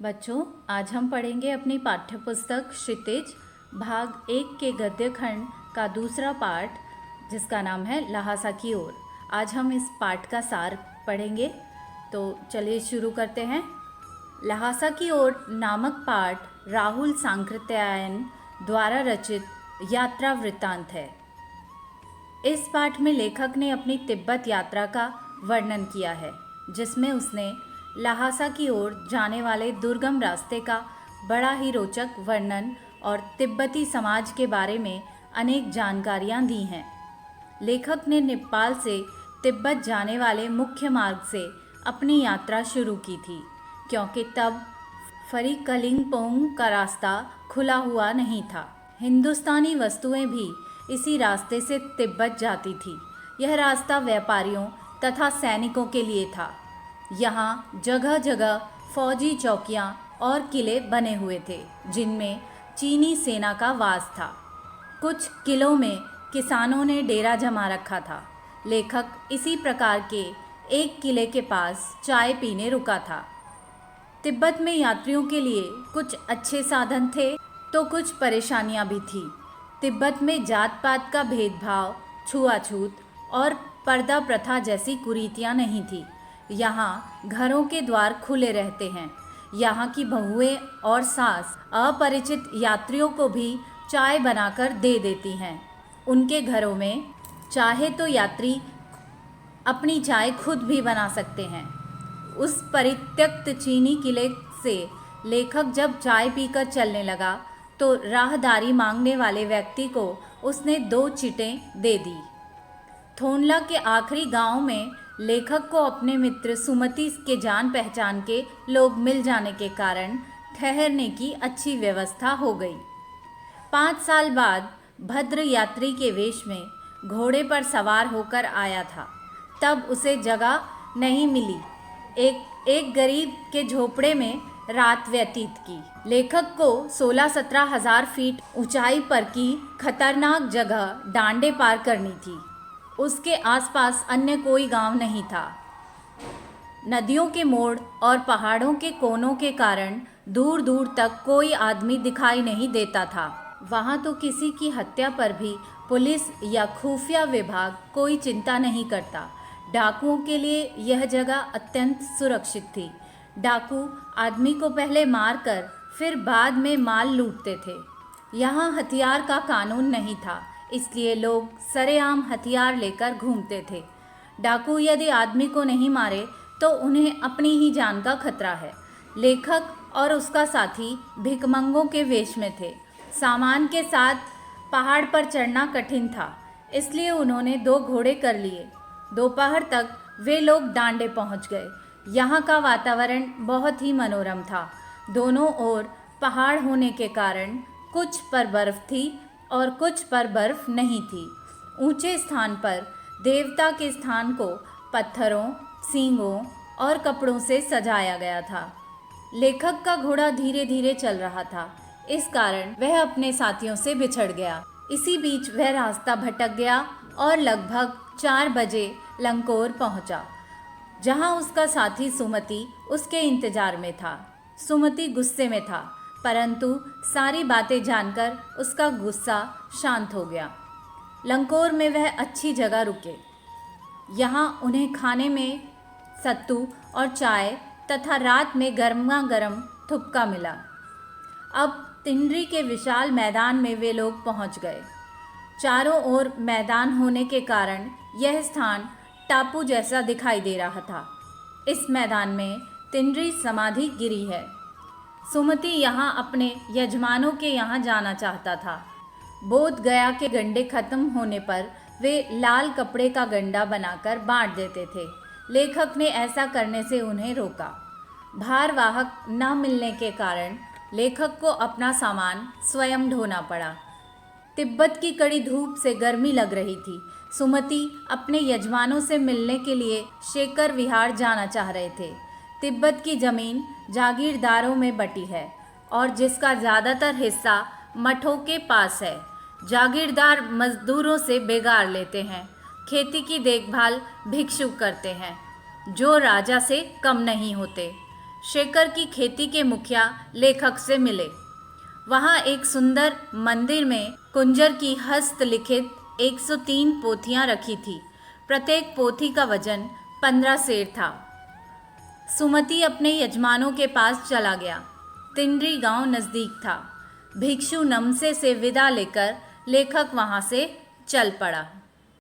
बच्चों, आज हम पढ़ेंगे अपनी पाठ्यपुस्तक क्षितिज भाग 1 के गद्य खंड का दूसरा पाठ, जिसका नाम है लहासा की ओर। आज हम इस पाठ का सार पढ़ेंगे, तो चलिए शुरू करते हैं। लहासा की ओर नामक पाठ राहुल सांकृत्यायन द्वारा रचित यात्रा वृत्तांत है। इस पाठ में लेखक ने अपनी तिब्बत यात्रा का वर्णन किया है, जिसमें उसने लहासा की ओर जाने वाले दुर्गम रास्ते का बड़ा ही रोचक वर्णन और तिब्बती समाज के बारे में अनेक जानकारियां दी हैं। लेखक ने नेपाल से तिब्बत जाने वाले मुख्य मार्ग से अपनी यात्रा शुरू की थी, क्योंकि तब फरीकलिंगपोंग का रास्ता खुला हुआ नहीं था। हिंदुस्तानी वस्तुएं भी इसी रास्ते से तिब्बत जाती थी। यह रास्ता व्यापारियों तथा सैनिकों के लिए था। यहाँ जगह जगह फौजी चौकियाँ और किले बने हुए थे, जिनमें चीनी सेना का वास था। कुछ किलों में किसानों ने डेरा जमा रखा था। लेखक इसी प्रकार के एक किले के पास चाय पीने रुका था। तिब्बत में यात्रियों के लिए कुछ अच्छे साधन थे तो कुछ परेशानियां भी थी। तिब्बत में जात पात का भेदभाव, छुआछूत और पर्दा प्रथा जैसी कुरीतियां नहीं थी। यहाँ घरों के द्वार खुले रहते हैं। यहाँ की बहुएं और सास अपरिचित यात्रियों को भी चाय बनाकर दे देती हैं। उनके घरों में चाहे तो यात्री अपनी चाय खुद भी बना सकते हैं। उस परित्यक्त चीनी किले से लेखक जब चाय पीकर चलने लगा तो राहदारी मांगने वाले व्यक्ति को उसने 2 चिटें दे दी। थोनला के आखिरी गांव में लेखक को अपने मित्र सुमति के जान पहचान के लोग मिल जाने के कारण ठहरने की अच्छी व्यवस्था हो गई। 5 साल बाद भद्र यात्री के वेश में घोड़े पर सवार होकर आया था। तब उसे जगह नहीं मिली। एक गरीब के झोपड़े में रात व्यतीत की। लेखक को 16-17 हजार फीट ऊंचाई पर की खतरनाक जगह डांडे पार करनी थी। उसके आसपास अन्य कोई गांव नहीं था। नदियों के मोड़ और पहाड़ों के कोनों के कारण दूर दूर तक कोई आदमी दिखाई नहीं देता था। वहां तो किसी की हत्या पर भी पुलिस या खुफिया विभाग कोई चिंता नहीं करता। डाकुओं के लिए यह जगह अत्यंत सुरक्षित थी। डाकू आदमी को पहले मारकर फिर बाद में माल लूटते थे। यहाँ हथियार का कानून नहीं था, इसलिए लोग सरेआम हथियार लेकर घूमते थे। डाकू यदि आदमी को नहीं मारे तो उन्हें अपनी ही जान का खतरा है। लेखक और उसका साथी भिखमंगों के वेश में थे। सामान के साथ पहाड़ पर चढ़ना कठिन था, इसलिए उन्होंने 2 घोड़े कर लिए। दोपहर तक वे लोग डांडे पहुंच गए। यहाँ का वातावरण बहुत ही मनोरम था। दोनों ओर पहाड़ होने के कारण कुछ पर बर्फ थी और कुछ पर बर्फ नहीं थी। ऊंचे स्थान पर देवता के स्थान को पत्थरों, सींगों और कपड़ों से सजाया गया था। लेखक का घोड़ा धीरे धीरे चल रहा था, इस कारण वह अपने साथियों से बिछड़ गया। इसी बीच वह रास्ता भटक गया और लगभग 4 बजे लंकोर पहुंचा, जहां उसका साथी सुमति उसके इंतजार में था। सुमति गुस्से में था, परंतु सारी बातें जानकर उसका गुस्सा शांत हो गया। लंकोर में वह अच्छी जगह रुके। यहाँ उन्हें खाने में सत्तू और चाय तथा रात में गर्मा गर्म थुपका मिला। अब तिंड्री के विशाल मैदान में वे लोग पहुँच गए। चारों ओर मैदान होने के कारण यह स्थान टापू जैसा दिखाई दे रहा था। इस मैदान में तिंड्री समाधि गिरी है। सुमति यहाँ अपने यजमानों के यहाँ जाना चाहता था। बोध गया के गंडे खत्म होने पर वे लाल कपड़े का गंडा बनाकर बांट देते थे। लेखक ने ऐसा करने से उन्हें रोका। भारवाहक न मिलने के कारण लेखक को अपना सामान स्वयं ढोना पड़ा। तिब्बत की कड़ी धूप से गर्मी लग रही थी। सुमति अपने यजमानों से मिलने के लिए शेकर विहार जाना चाह रहे थे। तिब्बत की जमीन जागीरदारों में बटी है और जिसका ज़्यादातर हिस्सा मठों के पास है। जागीरदार मजदूरों से बेगार लेते हैं। खेती की देखभाल भिक्षुक करते हैं, जो राजा से कम नहीं होते। शेखर की खेती के मुखिया लेखक से मिले। वहाँ एक सुंदर मंदिर में कुंजर की हस्तलिखित 103 पोथियाँ रखी थी। प्रत्येक पोथी का वजन 15 सेर था। सुमति अपने यजमानों के पास चला गया। तिंडरी गांव नज़दीक था। भिक्षु नमसे से विदा लेकर लेखक वहाँ से चल पड़ा।